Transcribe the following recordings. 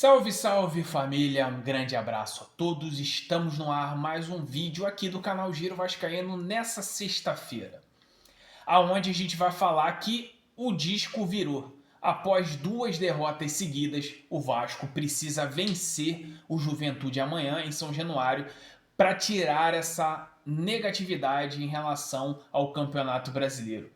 Salve, salve família, um grande abraço a todos. Estamos no ar mais um vídeo aqui do canal Giro Vascaíno nessa sexta-feira, aonde a gente vai falar que o disco virou. Após duas derrotas seguidas, o Vasco precisa vencer o Juventude amanhã em São Januário para tirar essa negatividade em relação ao Campeonato Brasileiro.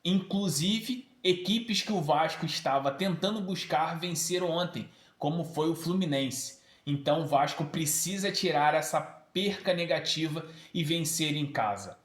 Inclusive, equipes que o Vasco estava tentando buscar venceram ontem, como foi o Fluminense. Então o Vasco precisa tirar essa perca negativa e vencer em casa.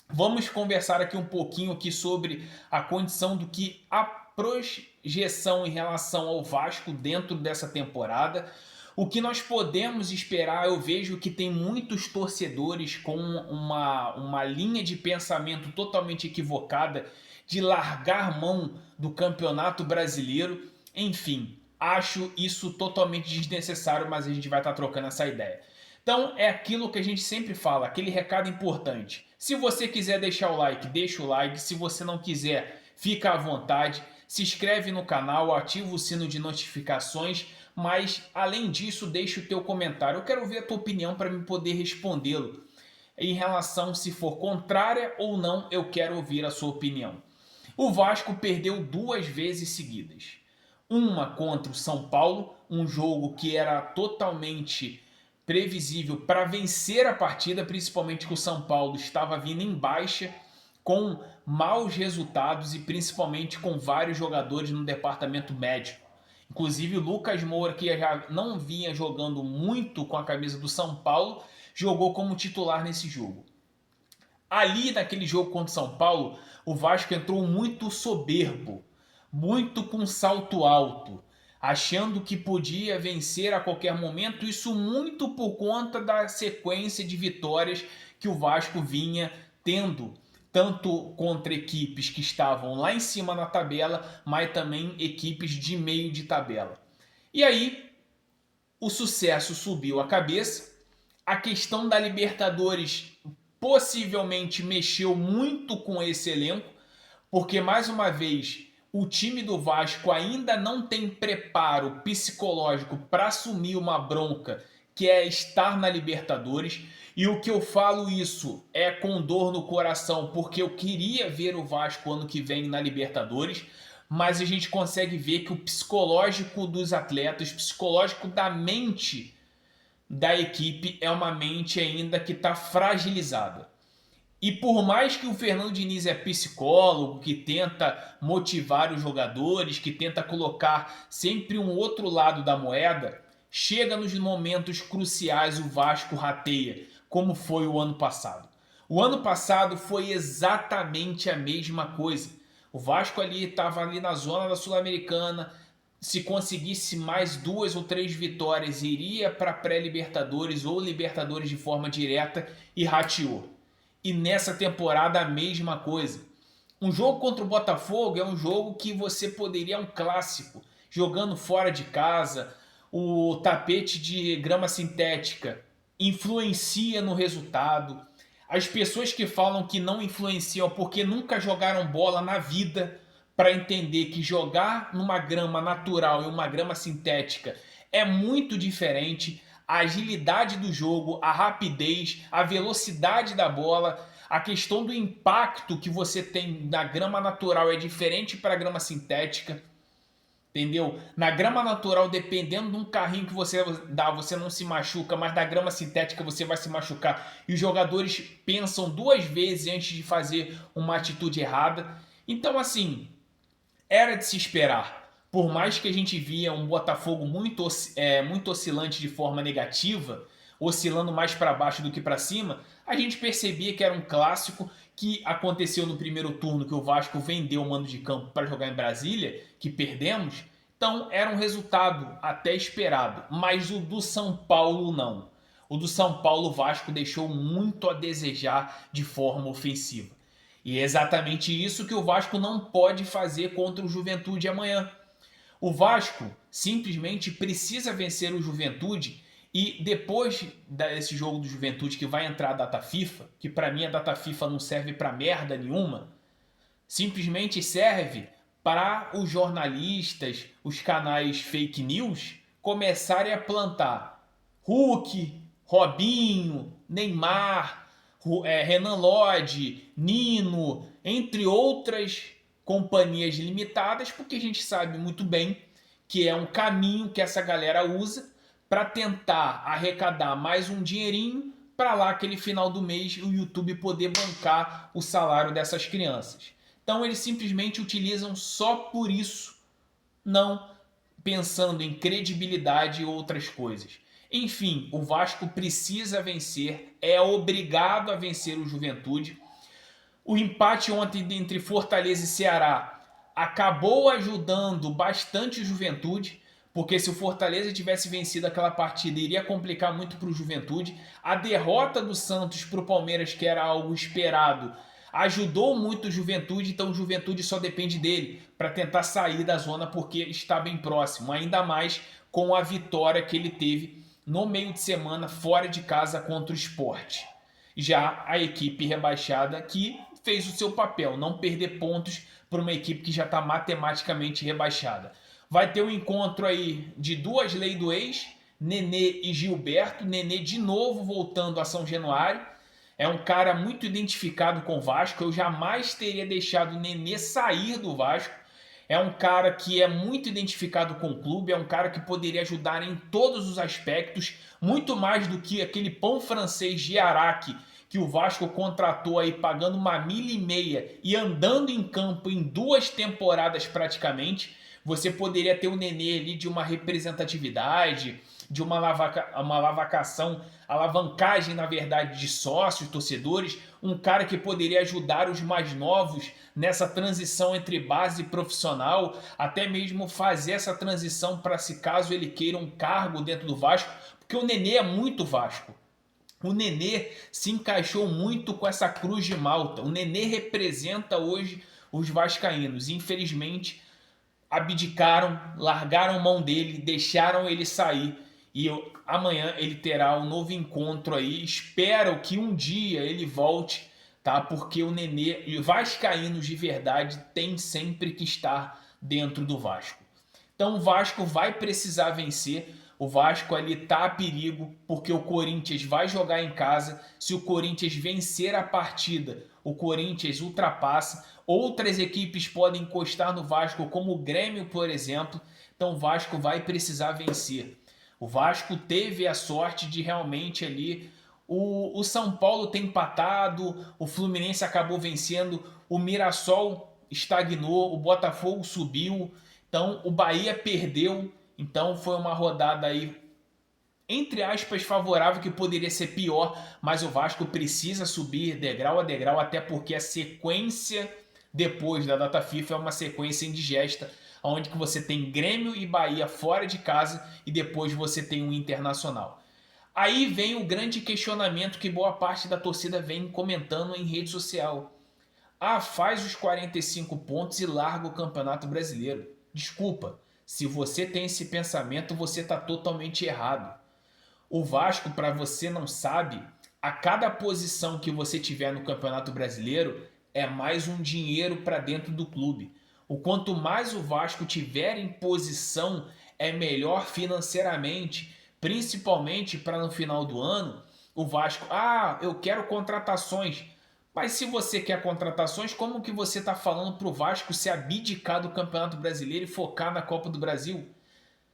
Vamos conversar aqui um pouquinho aqui sobre a condição do que a projeção em relação ao Vasco dentro dessa temporada. O que nós podemos esperar, eu vejo que tem muitos torcedores com uma linha de pensamento totalmente equivocada de largar mão do Campeonato Brasileiro. Enfim, acho isso totalmente desnecessário, mas a gente vai estar trocando essa ideia. Então é aquilo que a gente sempre fala, aquele recado importante. Se você quiser deixar o like, deixa o like. Se você não quiser, fica à vontade. Se inscreve no canal, ativa o sino de notificações. Mas além disso, deixa o teu comentário. Eu quero ver a tua opinião para me poder respondê-lo. Em relação se for contrária ou não, eu quero ouvir a sua opinião. O Vasco perdeu duas vezes seguidas. Uma contra o São Paulo, um jogo que era totalmente previsível para vencer a partida, principalmente que o São Paulo estava vindo em baixa, com maus resultados e principalmente com vários jogadores no departamento médico. Inclusive o Lucas Moura, que já não vinha jogando muito com a camisa do São Paulo, jogou como titular nesse jogo. Ali naquele jogo contra o São Paulo, o Vasco entrou muito soberbo, muito com salto alto, achando que podia vencer a qualquer momento, isso muito por conta da sequência de vitórias que o Vasco vinha tendo, tanto contra equipes que estavam lá em cima na tabela, mas também equipes de meio de tabela. E aí, o sucesso subiu a cabeça, a questão da Libertadores possivelmente mexeu muito com esse elenco, porque mais uma vez o time do Vasco ainda não tem preparo psicológico para assumir uma bronca que é estar na Libertadores. E o que eu falo isso é com dor no coração, porque eu queria ver o Vasco ano que vem na Libertadores, mas a gente consegue ver que o psicológico dos atletas, o psicológico da mente da equipe é uma mente ainda que está fragilizada. E por mais que o Fernando Diniz é psicólogo, que tenta motivar os jogadores, que tenta colocar sempre um outro lado da moeda, chega nos momentos cruciais o Vasco rateia, como foi o ano passado. O ano passado foi exatamente a mesma coisa. O Vasco ali estava ali na zona da Sul-Americana, se conseguisse mais duas ou três vitórias, iria para pré-Libertadores ou Libertadores de forma direta e rateou. E nessa temporada a mesma coisa. Um jogo contra o Botafogo é um jogo que você poderia, um clássico, jogando fora de casa, o tapete de grama sintética influencia no resultado. As pessoas que falam que não influenciam porque nunca jogaram bola na vida, para entender que jogar numa grama natural e uma grama sintética é muito diferente. A agilidade do jogo, a rapidez, a velocidade da bola, a questão do impacto que você tem na grama natural é diferente para a grama sintética. Entendeu? Na grama natural, dependendo de um carrinho que você dá, você não se machuca, mas na grama sintética você vai se machucar. E os jogadores pensam duas vezes antes de fazer uma atitude errada. Então, assim, era de se esperar. Por mais que a gente via um Botafogo muito oscilante de forma negativa, oscilando mais para baixo do que para cima, a gente percebia que era um clássico que aconteceu no primeiro turno, que o Vasco vendeu o mando de campo para jogar em Brasília, que perdemos. Então era um resultado até esperado, mas o do São Paulo não. O do São Paulo, o Vasco deixou muito a desejar de forma ofensiva. E é exatamente isso que o Vasco não pode fazer contra o Juventude amanhã. O Vasco simplesmente precisa vencer o Juventude e depois desse jogo do Juventude que vai entrar a data FIFA, que para mim a data FIFA não serve para merda nenhuma, simplesmente serve para os jornalistas, os canais fake news, começarem a plantar Hulk, Robinho, Neymar, Renan Lodge, Nino, entre outras companhias limitadas, porque a gente sabe muito bem que é um caminho que essa galera usa para tentar arrecadar mais um dinheirinho para lá aquele final do mês o YouTube poder bancar o salário dessas crianças. Então eles simplesmente utilizam só por isso, não pensando em credibilidade e outras coisas. Enfim, o Vasco precisa vencer, é obrigado a vencer o Juventude. O empate ontem entre Fortaleza e Ceará acabou ajudando bastante o Juventude, porque se o Fortaleza tivesse vencido aquela partida, iria complicar muito para o Juventude. A derrota do Santos para o Palmeiras, que era algo esperado, ajudou muito o Juventude, então o Juventude só depende dele para tentar sair da zona, porque está bem próximo, ainda mais com a vitória que ele teve no meio de semana fora de casa contra o Sport. Já a equipe rebaixada que fez o seu papel, não perder pontos para uma equipe que já está matematicamente rebaixada. Vai ter um encontro aí de duas leis do ex, Nenê e Gilberto. Nenê de novo voltando a São Januário. É um cara muito identificado com o Vasco. Eu jamais teria deixado o Nenê sair do Vasco. É um cara que é muito identificado com o clube, é um cara que poderia ajudar em todos os aspectos, muito mais do que aquele pão francês de Araque que o Vasco contratou aí pagando 1,5 milha e andando em campo em 2 temporadas praticamente. Você poderia ter o Nenê ali de uma representatividade, de uma alavancagem, na verdade, de sócios, torcedores, um cara que poderia ajudar os mais novos nessa transição entre base e profissional, até mesmo fazer essa transição para se caso ele queira um cargo dentro do Vasco, porque o Nenê é muito Vasco. O Nenê se encaixou muito com essa cruz de Malta. O Nenê representa hoje os vascaínos. Infelizmente, abdicaram, largaram mão dele, deixaram ele sair. E amanhã ele terá um novo encontro aí. Espero que um dia ele volte, tá? Porque o Nenê e vascaínos de verdade tem sempre que estar dentro do Vasco. Então o Vasco vai precisar vencer. O Vasco ali tá a perigo, porque o Corinthians vai jogar em casa. Se o Corinthians vencer a partida, o Corinthians ultrapassa. Outras equipes podem encostar no Vasco, como o Grêmio, por exemplo. Então o Vasco vai precisar vencer. O Vasco teve a sorte de realmente ali... O São Paulo tem empatado, o Fluminense acabou vencendo, o Mirassol estagnou, o Botafogo subiu. Então o Bahia perdeu. Então foi uma rodada aí, entre aspas, favorável, que poderia ser pior, mas o Vasco precisa subir degrau a degrau, até porque a sequência depois da data FIFA é uma sequência indigesta, onde que você tem Grêmio e Bahia fora de casa e depois você tem um Internacional. Aí vem o grande questionamento que boa parte da torcida vem comentando em rede social. Ah, faz os 45 pontos e larga o Campeonato Brasileiro. Desculpa, se você tem esse pensamento, você está totalmente errado. O Vasco, para você não sabe, a cada posição que você tiver no Campeonato Brasileiro é mais um dinheiro para dentro do clube. O quanto mais o Vasco tiver em posição, é melhor financeiramente, principalmente para no final do ano, o Vasco, eu quero contratações. Mas se você quer contratações, como que você está falando para o Vasco se abdicar do Campeonato Brasileiro e focar na Copa do Brasil?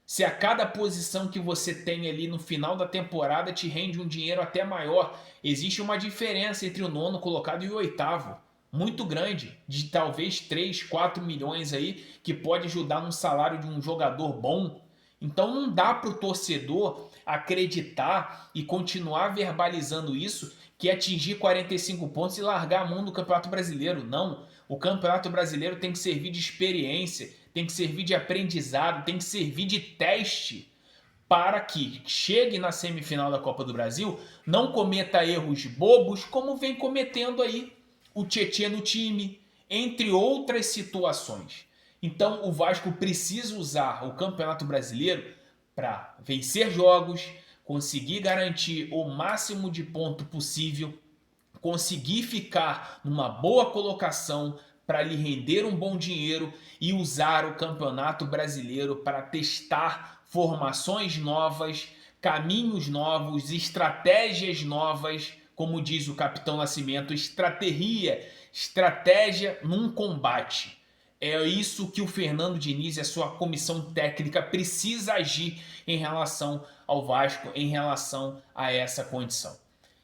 Se a cada posição que você tem ali no final da temporada te rende um dinheiro até maior, existe uma diferença entre o 9º colocado e o 8º, muito grande, de talvez 3, 4 milhões aí, que pode ajudar no salário de um jogador bom. Então não dá para o torcedor acreditar e continuar verbalizando isso, que é atingir 45 pontos e largar a mão do Campeonato Brasileiro. Não, o Campeonato Brasileiro tem que servir de experiência, tem que servir de aprendizado, tem que servir de teste para que chegue na semifinal da Copa do Brasil, não cometa erros bobos como vem cometendo aí o Tietê no time, entre outras situações. Então o Vasco precisa usar o Campeonato Brasileiro para vencer jogos, conseguir garantir o máximo de ponto possível, conseguir ficar numa boa colocação para lhe render um bom dinheiro e usar o Campeonato Brasileiro para testar formações novas, caminhos novos, estratégias novas, como diz o Capitão Nascimento, estratégia num combate. É isso que o Fernando Diniz e a sua comissão técnica precisa agir em relação ao Vasco, em relação a essa condição.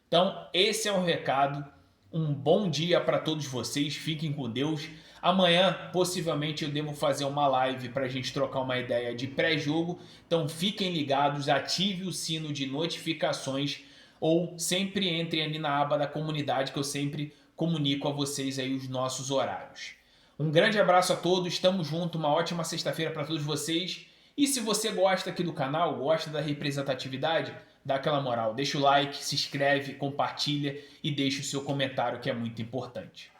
Então, esse é o recado. Um bom dia para todos vocês. Fiquem com Deus. Amanhã, possivelmente, eu devo fazer uma live para a gente trocar uma ideia de pré-jogo. Então, fiquem ligados, ative o sino de notificações ou sempre entre ali na aba da comunidade que eu sempre comunico a vocês aí os nossos horários. Um grande abraço a todos, estamos juntos, uma ótima sexta-feira para todos vocês. E se você gosta aqui do canal, gosta da representatividade, dá aquela moral, deixa o like, se inscreve, compartilha e deixa o seu comentário que é muito importante.